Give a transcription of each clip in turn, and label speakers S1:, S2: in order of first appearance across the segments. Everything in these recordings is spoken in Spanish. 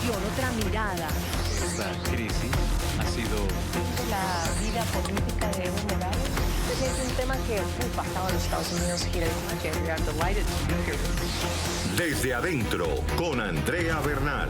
S1: visión, otra mirada.
S2: Esta crisis ha sido...
S3: La vida política de Evo Morales es un tema que ocupa a los Estados Unidos y we are delighted to be here.
S4: Desde adentro, con Andrea Bernal.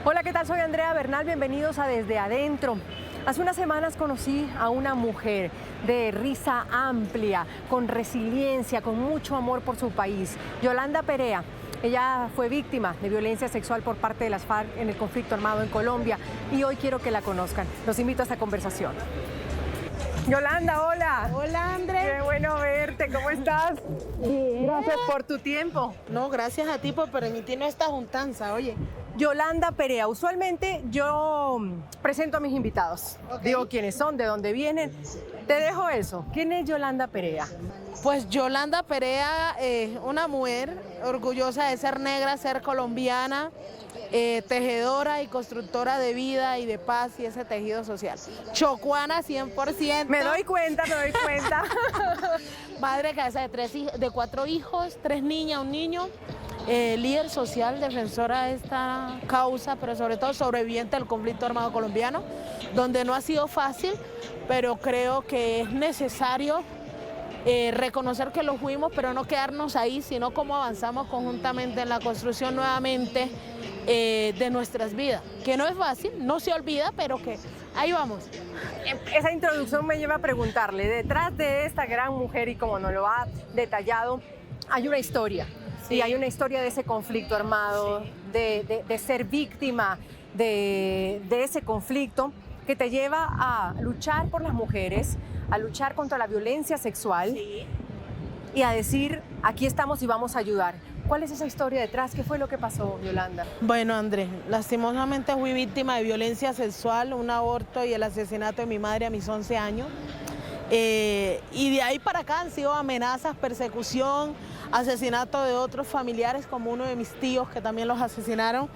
S5: Hola, ¿qué tal? Soy Andrea Bernal, bienvenidos a Desde Adentro. Hace unas semanas conocí a una mujer de risa amplia, con resiliencia, con mucho amor por su país, Yolanda Perea. Ella fue víctima de violencia sexual por parte de las FARC en el conflicto armado en Colombia y hoy quiero que la conozcan. Los invito a esta conversación. Yolanda, hola.
S6: Hola, André.
S5: Qué bueno verte, ¿cómo estás?
S6: Bien.
S5: Gracias por tu tiempo.
S6: No, gracias a ti por permitirnos esta juntanza, oye.
S5: Yolanda Perea, usualmente yo presento a mis invitados.
S6: Okay.
S5: Digo quiénes son, de dónde vienen. Te dejo eso. ¿Quién es Yolanda Perea?
S6: Pues Yolanda Perea es una mujer orgullosa de ser negra, ser colombiana, tejedora y constructora de vida y de paz y ese tejido social. Chocuana 100%.
S5: Me doy cuenta.
S6: Madre cabeza de 4 hijos, 3 niñas, 1 niño. Líder social, defensora de esta causa, pero sobre todo sobreviviente del conflicto armado colombiano, donde no ha sido fácil, pero creo que es necesario reconocer que lo fuimos, pero no quedarnos ahí, sino cómo avanzamos conjuntamente en la construcción nuevamente de nuestras vidas, que no es fácil, no se olvida, pero que ahí vamos.
S5: Esa introducción me lleva a preguntarle, detrás de esta gran mujer, y como nos lo ha detallado, hay una historia. Sí, hay una historia de ese conflicto armado, de ser víctima de ese conflicto que te lleva a luchar por las mujeres, a luchar contra la violencia sexual, sí, y a decir, aquí estamos y vamos a ayudar. ¿Cuál es esa historia detrás? ¿Qué fue lo que pasó, Yolanda?
S6: Bueno, Andrés, lastimosamente fui víctima de violencia sexual, un aborto y el asesinato de mi madre a mis 11 años. Y de ahí para acá han sido amenazas, persecución, asesinato de otros familiares, como uno de mis tíos que también los asesinaron.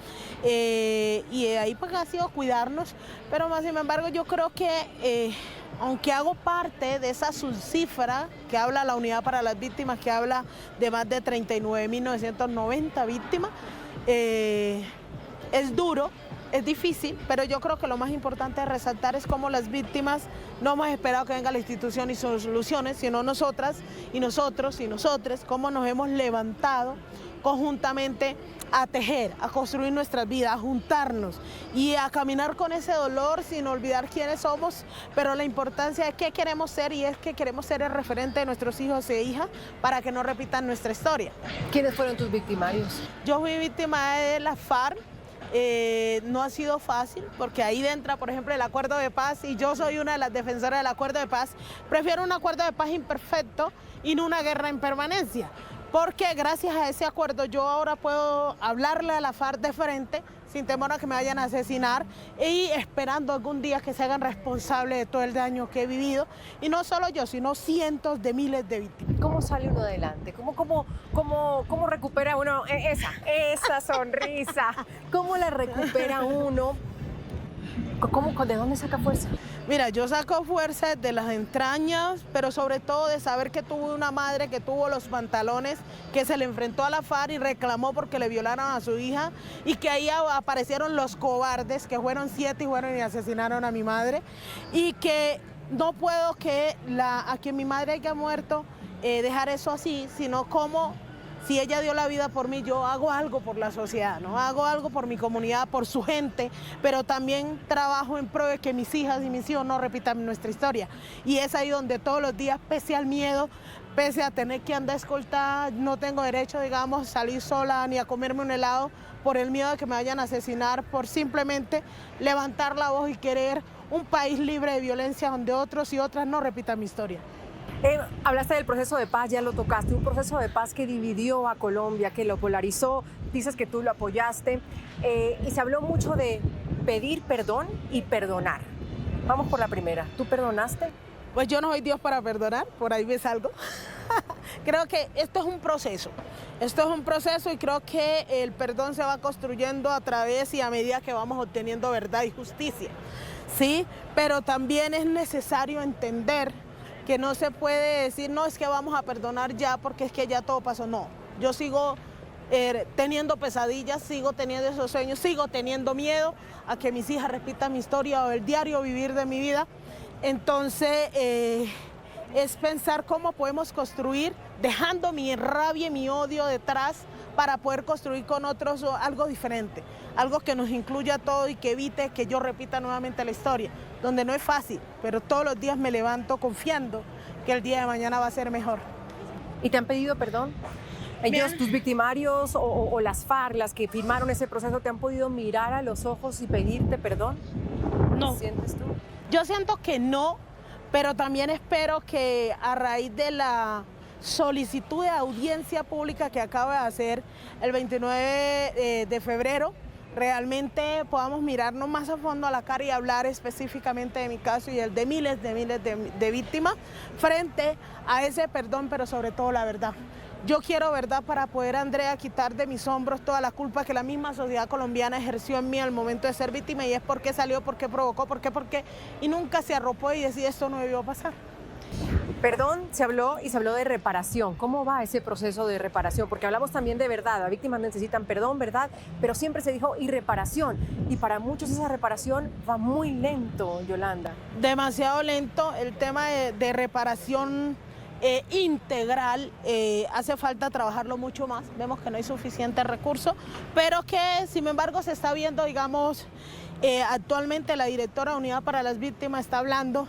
S6: Y de ahí para acá ha sido cuidarnos, pero más sin embargo yo creo que aunque hago parte de esa subcifra que habla la Unidad para las Víctimas, que habla de más de 39.990 víctimas, es duro. Es difícil, pero yo creo que lo más importante de resaltar es cómo las víctimas no hemos esperado que venga la institución y sus soluciones, sino nosotras y nosotros y nosotres, cómo nos hemos levantado conjuntamente a tejer, a construir nuestras vidas, a juntarnos y a caminar con ese dolor sin olvidar quiénes somos, pero la importancia de qué queremos ser, y es que queremos ser el referente de nuestros hijos e hijas para que no repitan nuestra historia.
S5: ¿Quiénes fueron tus victimarios?
S6: Yo fui víctima de la FARC. No ha sido fácil porque ahí entra, por ejemplo, el acuerdo de paz, y yo soy una de las defensoras del acuerdo de paz. Prefiero un acuerdo de paz imperfecto y no una guerra en permanencia, porque gracias a ese acuerdo yo ahora puedo hablarle a la FARC de frente sin temor a que me vayan a asesinar, y esperando algún día que se hagan responsables de todo el daño que he vivido, y no solo yo, sino cientos de miles de víctimas.
S5: ¿Cómo sale uno adelante? ¿Cómo recupera uno esa sonrisa? ¿Cómo la recupera uno? ¿De dónde saca fuerza?
S6: Mira, yo saco fuerza de las entrañas, pero sobre todo de saber que tuve una madre que tuvo los pantalones, que se le enfrentó a la FARC y reclamó porque le violaron a su hija, y que ahí aparecieron los cobardes, que fueron 7 y fueron y asesinaron a mi madre, y que no puedo que a quien mi madre haya muerto dejar eso así, sino como si ella dio la vida por mí, yo hago algo por la sociedad, ¿no? Hago algo por mi comunidad, por su gente, pero también trabajo en pro de que mis hijas y mis hijos no repitan nuestra historia. Y es ahí donde todos los días, pese al miedo, pese a tener que andar escoltada, no tengo derecho, digamos, salir sola ni a comerme un helado por el miedo de que me vayan a asesinar, por simplemente levantar la voz y querer un país libre de violencia donde otros y otras no repitan mi historia.
S5: Hablaste del proceso de paz, ya lo tocaste, un proceso de paz que dividió a Colombia, que lo polarizó, dices que tú lo apoyaste, y se habló mucho de pedir perdón y perdonar. Vamos por la primera, ¿tú perdonaste?
S6: Pues yo no soy Dios para perdonar, por ahí ves algo. Creo que esto es un proceso, y creo que el perdón se va construyendo a través y a medida que vamos obteniendo verdad y justicia, ¿sí? Pero también es necesario entender que no se puede decir, no, es que vamos a perdonar ya porque es que ya todo pasó. No, yo sigo teniendo pesadillas, sigo teniendo esos sueños, sigo teniendo miedo a que mis hijas repitan mi historia o el diario vivir de mi vida. Entonces, es pensar cómo podemos construir, dejando mi rabia y mi odio detrás para poder construir con otros algo diferente, algo que nos incluya a todos y que evite que yo repita nuevamente la historia, donde no es fácil, pero todos los días me levanto confiando que el día de mañana va a ser mejor.
S5: ¿Y te han pedido perdón? Ellos, tus victimarios o las FARC, las que firmaron ese proceso, ¿te han podido mirar a los ojos y pedirte perdón?
S6: No.
S5: ¿Qué sientes tú?
S6: Yo siento que no, pero también espero que a raíz de la solicitud de audiencia pública que acaba de hacer el 29 de febrero, realmente podamos mirarnos más a fondo a la cara y hablar específicamente de mi caso y el de miles de víctimas frente a ese perdón, pero sobre todo la verdad. Yo quiero verdad para poder, Andrea, quitar de mis hombros toda la culpa que la misma sociedad colombiana ejerció en mí al momento de ser víctima, y es por qué salió, por qué provocó, por qué, y nunca se arropó y decía esto no debió pasar.
S5: Perdón, se habló de reparación. ¿Cómo va ese proceso de reparación? Porque hablamos también de verdad. Las víctimas necesitan perdón, verdad, pero siempre se dijo y reparación. Y para muchos esa reparación va muy lento, Yolanda.
S6: Demasiado lento. El tema de reparación integral, hace falta trabajarlo mucho más. Vemos que no hay suficiente recurso, pero que sin embargo se está viendo, digamos, actualmente la directora de Unidad para las Víctimas está hablando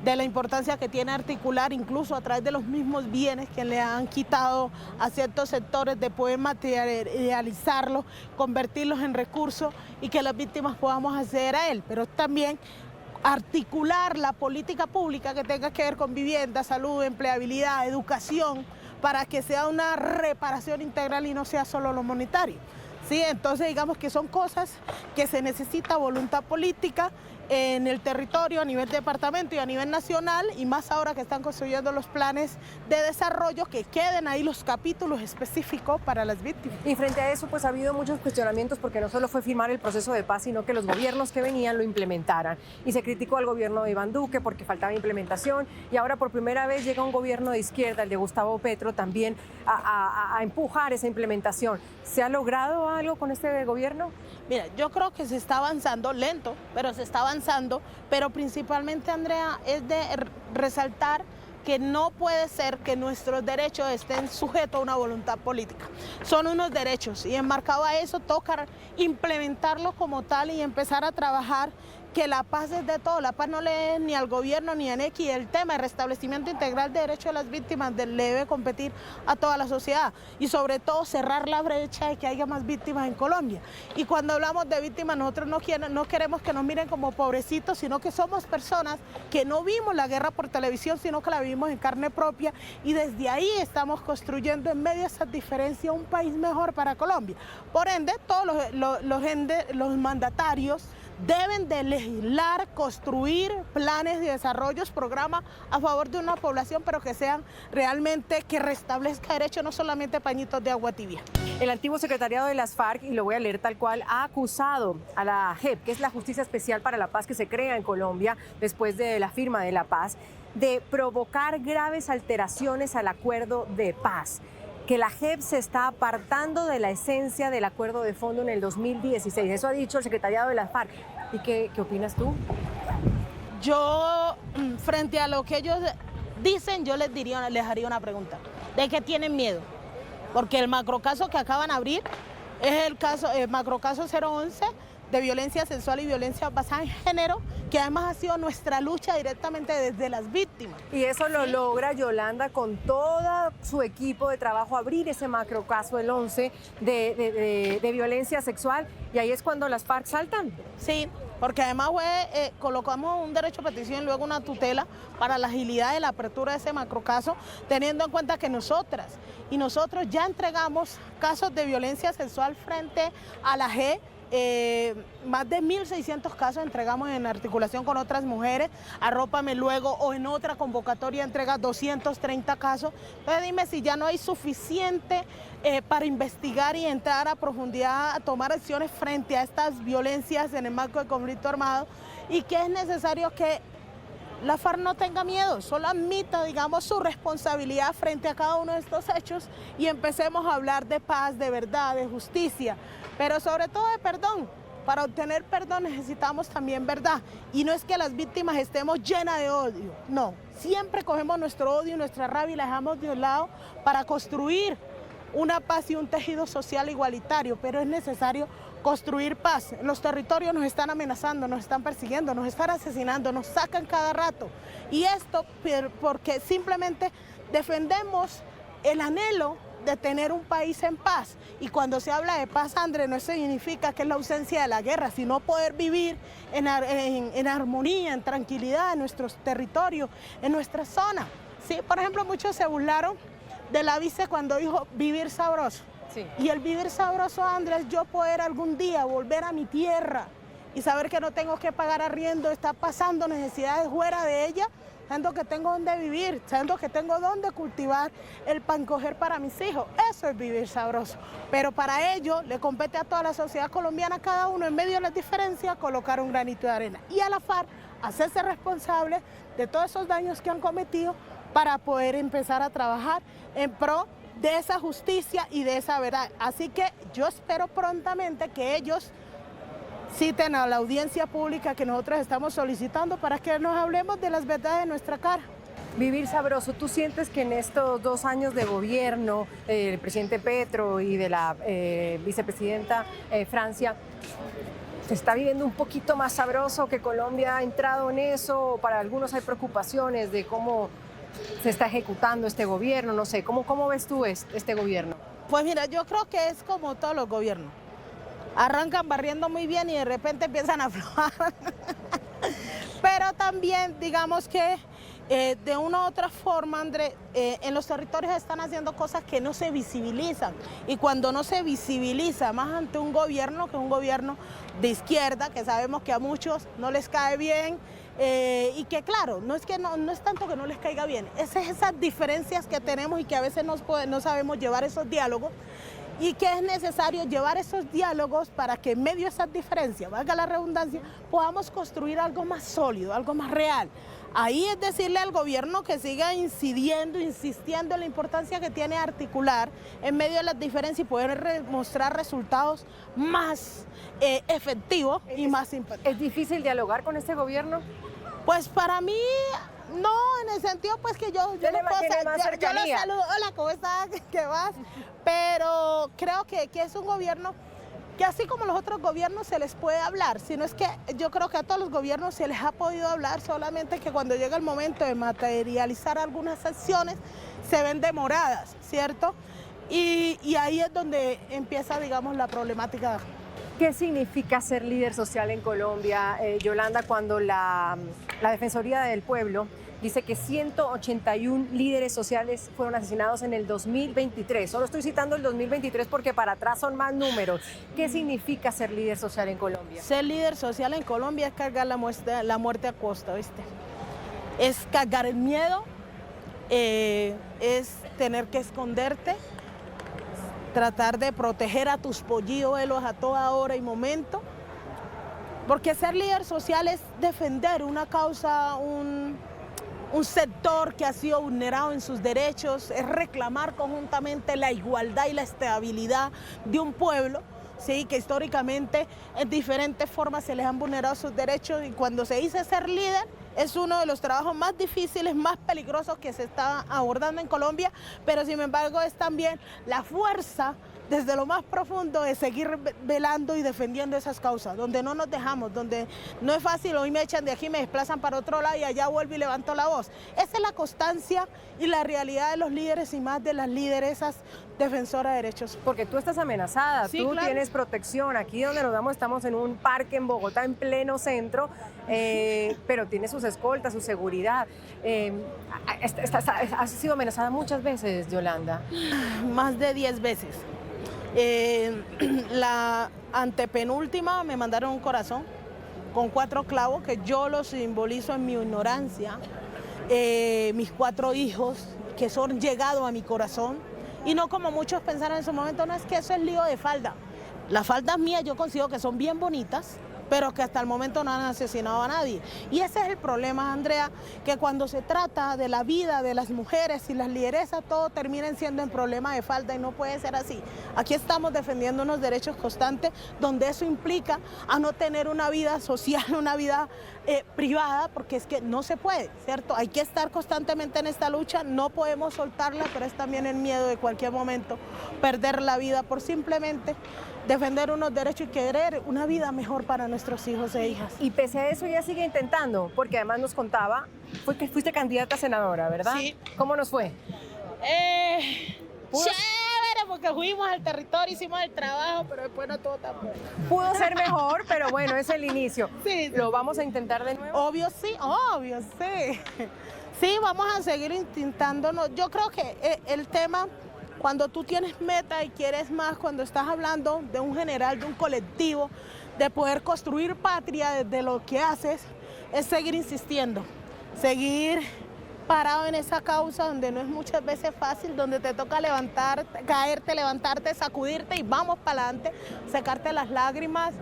S6: de la importancia que tiene articular, incluso a través de los mismos bienes que le han quitado a ciertos sectores, de poder materializarlos, convertirlos en recursos y que las víctimas podamos acceder a él, pero también articular la política pública que tenga que ver con vivienda, salud, empleabilidad, educación, para que sea una reparación integral y no sea solo lo monetario. ¿Sí? Entonces digamos que son cosas que se necesita voluntad política en el territorio a nivel departamento y a nivel nacional, y más ahora que están construyendo los planes de desarrollo, que queden ahí los capítulos específicos para las víctimas.
S5: Y frente a eso, pues ha habido muchos cuestionamientos, porque no solo fue firmar el proceso de paz, sino que los gobiernos que venían lo implementaran. Y se criticó al gobierno de Iván Duque porque faltaba implementación, y ahora por primera vez llega un gobierno de izquierda, el de Gustavo Petro, también a empujar esa implementación. ¿Se ha logrado algo con este gobierno?
S6: Mira, yo creo que se está avanzando lento, pero se está avanzando, pero principalmente, Andrea, es de resaltar que no puede ser que nuestros derechos estén sujetos a una voluntad política. Son unos derechos y enmarcado a eso toca implementarlo como tal y empezar a trabajar que la paz es de todo. La paz no le es ni al gobierno ni a NECI. El tema de restablecimiento integral de derechos de las víctimas le debe competir a toda la sociedad y sobre todo cerrar la brecha de que haya más víctimas en Colombia. Y cuando hablamos de víctimas, nosotros no queremos que nos miren como pobrecitos, sino que somos personas que no vimos la guerra por televisión, sino que la vivimos en carne propia, y desde ahí estamos construyendo en medio de esas diferencias un país mejor para Colombia. Por ende, todos los mandatarios deben de legislar, construir planes de desarrollo, programas a favor de una población, pero que sean realmente, que restablezca derechos, no solamente pañitos de agua tibia.
S5: El antiguo secretariado de las FARC, y lo voy a leer tal cual, ha acusado a la JEP, que es la Justicia Especial para la Paz que se crea en Colombia después de la firma de la paz, de provocar graves alteraciones al acuerdo de paz, que la JEP se está apartando de la esencia del acuerdo de fondo en el 2016. Eso ha dicho el secretariado de las FARC. ¿Y qué opinas tú?
S6: Yo, frente a lo que ellos dicen, yo les haría una pregunta. ¿De qué tienen miedo? Porque el macrocaso que acaban de abrir es el macrocaso 011 de violencia sexual y violencia basada en género, que además ha sido nuestra lucha directamente desde las víctimas.
S5: Y eso lo logra Yolanda con todo su equipo de trabajo, abrir ese macrocaso, el 11, de violencia sexual, y ahí es cuando las FARC saltan.
S6: Sí, porque además colocamos un derecho a petición y luego una tutela para la agilidad de la apertura de ese macrocaso, teniendo en cuenta que nosotros ya entregamos casos de violencia sexual frente a la G. Más de 1.600 casos entregamos en articulación con otras mujeres. Arrópame luego, o en otra convocatoria entrega 230 casos. Entonces dime si ya no hay suficiente para investigar y entrar a profundidad, a tomar acciones frente a estas violencias en el marco del conflicto armado, y que es necesario que la FARC no tenga miedo, solo admita, digamos, su responsabilidad frente a cada uno de estos hechos y empecemos a hablar de paz, de verdad, de justicia, pero sobre todo de perdón. Para obtener perdón necesitamos también verdad. Y no es que las víctimas estemos llenas de odio, no. Siempre cogemos nuestro odio, nuestra rabia y la dejamos de un lado para construir una paz y un tejido social igualitario, pero es necesario construir paz. En los territorios nos están amenazando, nos están persiguiendo, nos están asesinando, nos sacan cada rato. Y esto porque simplemente defendemos el anhelo de tener un país en paz. Y cuando se habla de paz, André, no significa que es la ausencia de la guerra, sino poder vivir en armonía, en tranquilidad en nuestros territorios, en nuestra zona. ¿Sí? Por ejemplo, muchos se burlaron de la vice cuando dijo vivir sabroso.
S5: Sí.
S6: Y el vivir sabroso, Andrés, yo poder algún día volver a mi tierra y saber que no tengo que pagar arriendo, estar pasando necesidades fuera de ella, sabiendo que tengo donde vivir, sabiendo que tengo donde cultivar el pan coger para mis hijos. Eso es vivir sabroso. Pero para ello le compete a toda la sociedad colombiana, cada uno en medio de las diferencias, colocar un granito de arena. Y a la FARC hacerse responsable de todos esos daños que han cometido para poder empezar a trabajar en pro de esa justicia y de esa verdad. Así que yo espero prontamente que ellos citen a la audiencia pública que nosotros estamos solicitando para que nos hablemos de las verdades de nuestra cara.
S5: Vivir sabroso, ¿tú sientes que en estos 2 años de gobierno del presidente Petro y de la vicepresidenta Francia, se está viviendo un poquito más sabroso, que Colombia ha entrado en eso? Para algunos hay preocupaciones de cómo se está ejecutando este gobierno, no sé, ¿cómo ves tú este gobierno?
S6: Pues mira, yo creo que es como todos los gobiernos. Arrancan barriendo muy bien y de repente empiezan a aflojar. Pero también, digamos que de una u otra forma, André, en los territorios están haciendo cosas que no se visibilizan. Y cuando no se visibiliza más ante un gobierno, que es un gobierno de izquierda, que sabemos que a muchos no les cae bien, y que claro, no es tanto que no les caiga bien, es esas diferencias que tenemos y que a veces no sabemos llevar esos diálogos, y que es necesario llevar esos diálogos para que en medio de esas diferencias, valga la redundancia, podamos construir algo más sólido, algo más real. Ahí es decirle al gobierno que siga insistiendo en la importancia que tiene articular en medio de las diferencias y poder mostrar resultados más efectivos y más impactantes.
S5: ¿Es difícil dialogar con este gobierno?
S6: Pues para mí, no, en el sentido pues que yo
S5: le mantiene más cercanía.
S6: Yo lo saludo, hola, ¿cómo estás? ¿Qué vas? Pero creo que es un gobierno que así como los otros gobiernos se les puede hablar, sino es que yo creo que a todos los gobiernos se les ha podido hablar, solamente que cuando llega el momento de materializar algunas acciones se ven demoradas, ¿cierto? Y ahí es donde empieza, digamos, la problemática.
S5: ¿Qué significa ser líder social en Colombia, Yolanda, cuando la Defensoría del Pueblo dice que 181 líderes sociales fueron asesinados en el 2023? Solo estoy citando el 2023 porque para atrás son más números. ¿Qué significa ser líder social en Colombia?
S6: Ser líder social en Colombia es cargar la muerte a cuesta, ¿viste? Es cargar el miedo, es tener que esconderte, tratar de proteger a tus polluelos a toda hora y momento, porque ser líder social es defender una causa, un sector que ha sido vulnerado en sus derechos, es reclamar conjuntamente la igualdad y la estabilidad de un pueblo, ¿sí? Que históricamente en diferentes formas se les han vulnerado sus derechos, y cuando se dice ser líder es uno de los trabajos más difíciles, más peligrosos que se está abordando en Colombia, pero sin embargo es también la fuerza desde lo más profundo de seguir velando y defendiendo esas causas, donde no nos dejamos, donde no es fácil, hoy me echan de aquí, me desplazan para otro lado y allá vuelvo y levanto la voz. Esa es la constancia y la realidad de los líderes y más de las lideresas defensoras de derechos.
S5: Porque tú estás amenazada,
S6: Sí,
S5: tú
S6: claro.
S5: tienes protección. Aquí donde nos damos estamos en un parque en Bogotá, en pleno centro, pero tiene sus escoltas, su seguridad. Has sido amenazada muchas veces, Yolanda.
S6: Más de 10 veces. La antepenúltima me mandaron un corazón con 4 clavos que yo los simbolizo en mi ignorancia. Mis 4 hijos que son llegados a mi corazón, y no como muchos pensaron en su momento, no, es que eso es lío de falda. Las faldas mías yo considero que son bien bonitas, pero que hasta el momento no han asesinado a nadie. Y ese es el problema, Andrea, que cuando se trata de la vida de las mujeres y las lideresas, todo termina siendo un problema de falda y no puede ser así. Aquí estamos defendiendo unos derechos constantes donde eso implica a no tener una vida social, una vida privada, porque es que no se puede, ¿cierto? Hay que estar constantemente en esta lucha, no podemos soltarla, pero es también el miedo de cualquier momento perder la vida por simplemente defender unos derechos y querer una vida mejor para nuestros hijos e hijas.
S5: Y pese a eso ella sigue intentando, porque además nos contaba, fue que fuiste candidata a senadora, ¿verdad?
S6: Sí.
S5: ¿Cómo nos fue?
S6: Chévere, porque fuimos al territorio, hicimos el trabajo, pero después no todo tan bueno.
S5: Pudo ser mejor, pero bueno, es el inicio.
S6: Sí.
S5: ¿Lo vamos a intentar de nuevo?
S6: Obvio sí. Sí, vamos a seguir intentándonos. Yo creo que el tema, cuando tú tienes meta y quieres más, cuando estás hablando de un general, de un colectivo, de poder construir patria desde lo que haces, es seguir insistiendo, seguir parado en esa causa donde no es muchas veces fácil, donde te toca levantar, caerte, levantarte, sacudirte y vamos para adelante, secarte las lágrimas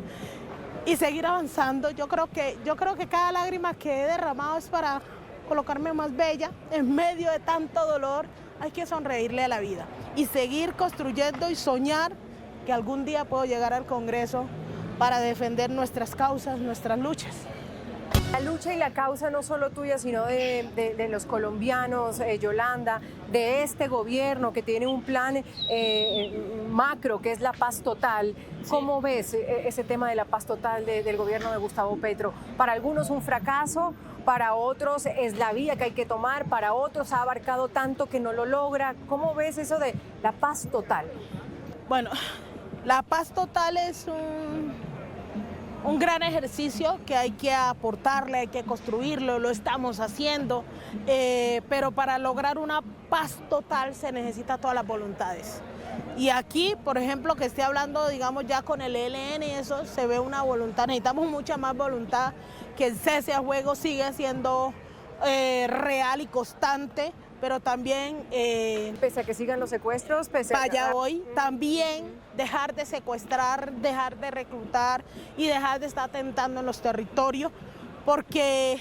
S6: y seguir avanzando. Yo creo que cada lágrima que he derramado es para colocarme más bella en medio de tanto dolor. Hay que sonreírle a la vida y seguir construyendo y soñar que algún día puedo llegar al Congreso para defender nuestras causas, nuestras luchas.
S5: La lucha y la causa no solo tuya, sino de los colombianos, Yolanda, de este gobierno que tiene un plan macro, que es la paz total. ¿Cómo ves ese tema de la paz total del gobierno de Gustavo Petro? Para algunos un fracaso, para otros es la vía que hay que tomar, para otros ha abarcado tanto que no lo logra. ¿Cómo ves eso de la paz total?
S6: Bueno, la paz total es un gran ejercicio que hay que aportarle, hay que construirlo, lo estamos haciendo, pero para lograr una paz total se necesita todas las voluntades. Y aquí, por ejemplo, que esté hablando, digamos, ya con el ELN y eso, se ve una voluntad, necesitamos mucha más voluntad, que el cese a fuego siga siendo real y constante, pero también...
S5: pese a que sigan los secuestros, pese a...
S6: Vaya hoy, también dejar de secuestrar, dejar de reclutar y dejar de estar atentando en los territorios, porque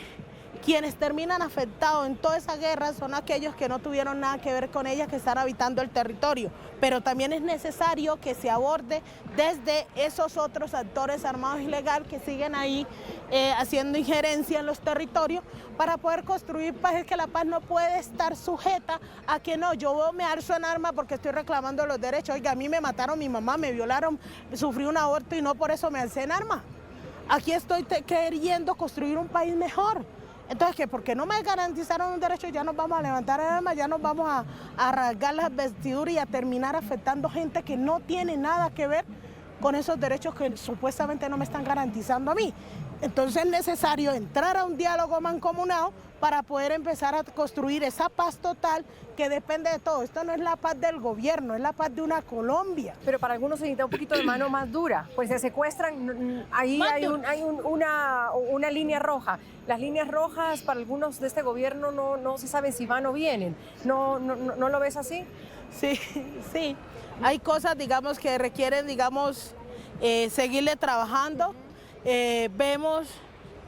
S6: quienes terminan afectados en toda esa guerra son aquellos que no tuvieron nada que ver con ella, que están habitando el territorio. Pero también es necesario que se aborde desde esos otros actores armados ilegales que siguen ahí haciendo injerencia en los territorios para poder construir paz. Es que la paz no puede estar sujeta a que no, yo me alzo en arma porque estoy reclamando los derechos. Oiga, a mí me mataron, mi mamá me violaron, sufrí un aborto y no por eso me alcé en arma. Aquí estoy queriendo construir un país mejor. Entonces, que porque no me garantizaron un derecho, ya nos vamos a levantar el arma, ya nos vamos a rasgar las vestiduras y a terminar afectando gente que no tiene nada que ver con esos derechos que supuestamente no me están garantizando a mí. Entonces es necesario entrar a un diálogo mancomunado para poder empezar a construir esa paz total que depende de todo. Esto no es la paz del gobierno, es la paz de una Colombia.
S5: Pero para algunos se necesita un poquito de mano más dura, pues se secuestran, ahí hay una línea roja. Las líneas rojas para algunos de este gobierno no se saben si van o vienen. ¿No lo ves así?
S6: Sí. Hay cosas, digamos, que requieren, digamos, seguirle trabajando. Vemos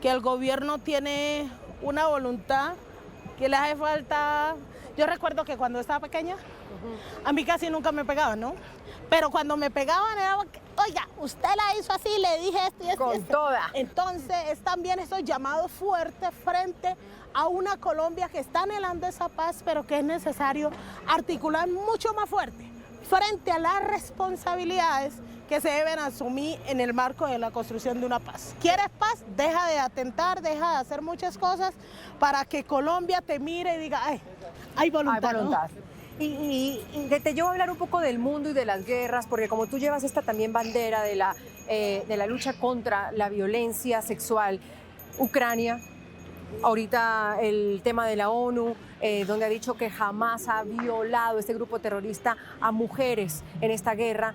S6: que el gobierno tiene una voluntad que le hace falta. Yo recuerdo que cuando estaba pequeña, a mí casi nunca me pegaban, ¿no? Pero cuando me pegaban era, oiga, usted la hizo así, le dije esto y esto.
S5: Con toda.
S6: Entonces es también esos llamados fuertes frente a una Colombia que está anhelando esa paz, pero que es necesario articular mucho más fuerte frente a las responsabilidades que se deben asumir en el marco de la construcción de una paz. ¿Quieres paz? Deja de atentar, deja de hacer muchas cosas para que Colombia te mire y diga, ay, hay voluntad.
S5: Hay voluntad.
S6: ¿No?
S5: Y te llevo a hablar un poco del mundo y de las guerras, porque como tú llevas esta también bandera de la lucha contra la violencia sexual, Ucrania, ahorita el tema de la ONU, donde ha dicho que jamás ha violado este grupo terrorista a mujeres en esta guerra.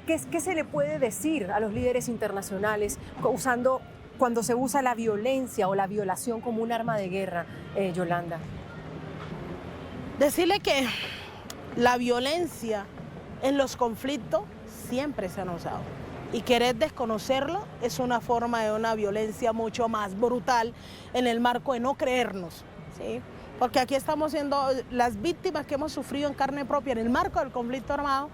S5: ¿Qué se le puede decir a los líderes internacionales cuando se usa la violencia o la violación como un arma de guerra, Yolanda?
S6: Decirle que la violencia en los conflictos siempre se han usado. y querer desconocerlo es una forma de una violencia mucho más brutal en el marco de no creernos, ¿sí? Porque aquí estamos siendo las víctimas que hemos sufrido en carne propia en el marco del conflicto armado,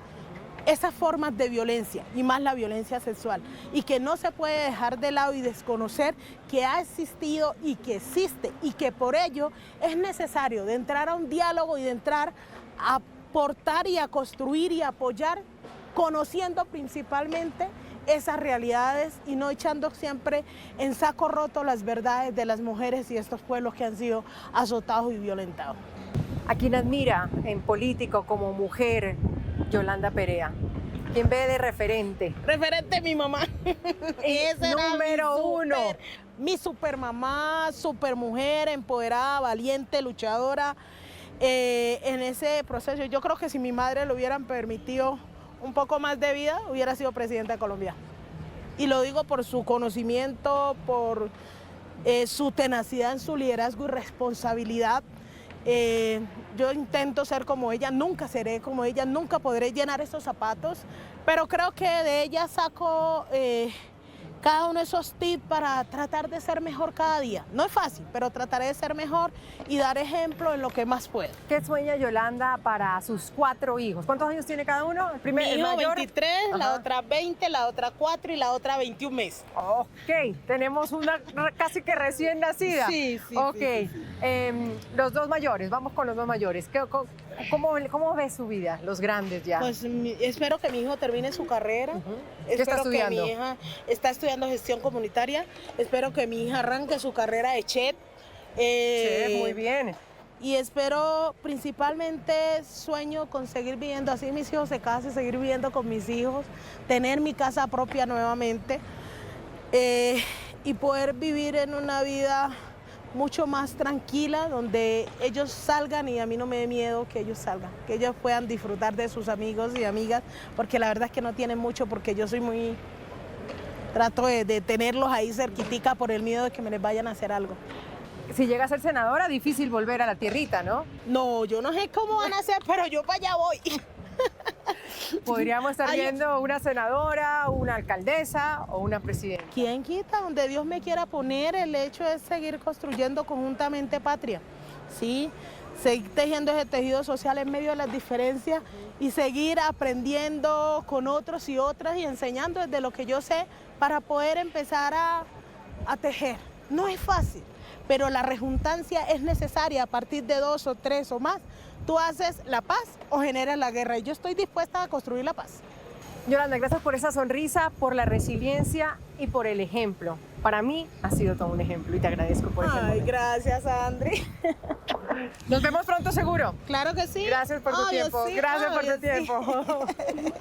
S6: esas formas de violencia y más la violencia sexual, y que no se puede dejar de lado y desconocer que ha existido y que existe, y que por ello es necesario de entrar a un diálogo y de entrar a aportar y a construir y a apoyar, conociendo principalmente esas realidades y no echando siempre en saco roto las verdades de las mujeres y estos pueblos que han sido azotados y violentados.
S5: ¿A quién admira en político como mujer Yolanda Perea? ¿Quién ve de referente?
S6: Referente mi mamá. Esa era
S5: número uno.
S6: Mi super mamá, super mujer, empoderada, valiente, luchadora. En ese proceso, yo creo que si mi madre le hubieran permitido un poco más de vida, hubiera sido presidenta de Colombia. Y lo digo por su conocimiento, por su tenacidad en su liderazgo y responsabilidad. Yo intento ser como ella, nunca seré como ella, nunca podré llenar esos zapatos, pero creo que de ella saco cada uno de esos tips para tratar de ser mejor cada día. No es fácil, pero trataré de ser mejor y dar ejemplo en lo que más puedo.
S5: ¿Qué sueña Yolanda para sus 4 hijos? ¿Cuántos años tiene cada uno? El
S6: Mi hijo
S5: mayor,
S6: 23,
S5: ajá,
S6: la otra 20, la otra 4 y la otra 21 meses.
S5: Ok, tenemos una casi que recién nacida.
S6: Sí, sí.
S5: Ok,
S6: sí, sí.
S5: Los 2 mayores, vamos con los 2 mayores. ¿Cómo ves su vida, los grandes ya?
S6: Pues espero que mi hijo termine su carrera.
S5: ¿Qué está
S6: Espero que
S5: estudiando?
S6: mi hija está estudiando gestión comunitaria. Espero que mi hija arranque su carrera de chef.
S5: Sí, muy bien.
S6: Y espero, principalmente, sueño con seguir viviendo, así mis hijos se casen, seguir viviendo con mis hijos, tener mi casa propia nuevamente y poder vivir en una vida mucho más tranquila, donde ellos salgan y a mí no me dé miedo que ellos salgan, que ellos puedan disfrutar de sus amigos y amigas, porque la verdad es que no tienen mucho, porque yo soy muy... Trato de tenerlos ahí cerquitica por el miedo de que me les vayan a hacer algo.
S5: Si llega a ser senadora, difícil volver a la tierrita, ¿no?
S6: No, yo no sé cómo van a hacer, pero yo para allá voy.
S5: Podríamos estar
S6: Ay,
S5: viendo una senadora, una alcaldesa o una presidenta.
S6: ¿Quién quita? Donde Dios me quiera poner, el hecho es seguir construyendo conjuntamente patria, ¿sí? Seguir tejiendo ese tejido social en medio de las diferencias y seguir aprendiendo con otros y otras y enseñando desde lo que yo sé para poder empezar a tejer. No es fácil, pero la rejuntancia es necesaria a partir de 2 o 3 o más. Tú haces la paz o generas la guerra y yo estoy dispuesta a construir la paz.
S5: Yolanda, gracias por esa sonrisa, por la resiliencia y por el ejemplo. Para mí ha sido todo un ejemplo y te agradezco por ese
S6: Ay,
S5: momento.
S6: gracias, Andri.
S5: Nos vemos pronto seguro.
S6: Claro que sí.
S5: Gracias por tu
S6: Obvio
S5: tiempo.
S6: sí,
S5: Gracias por
S6: obvio
S5: tu tiempo.
S6: sí.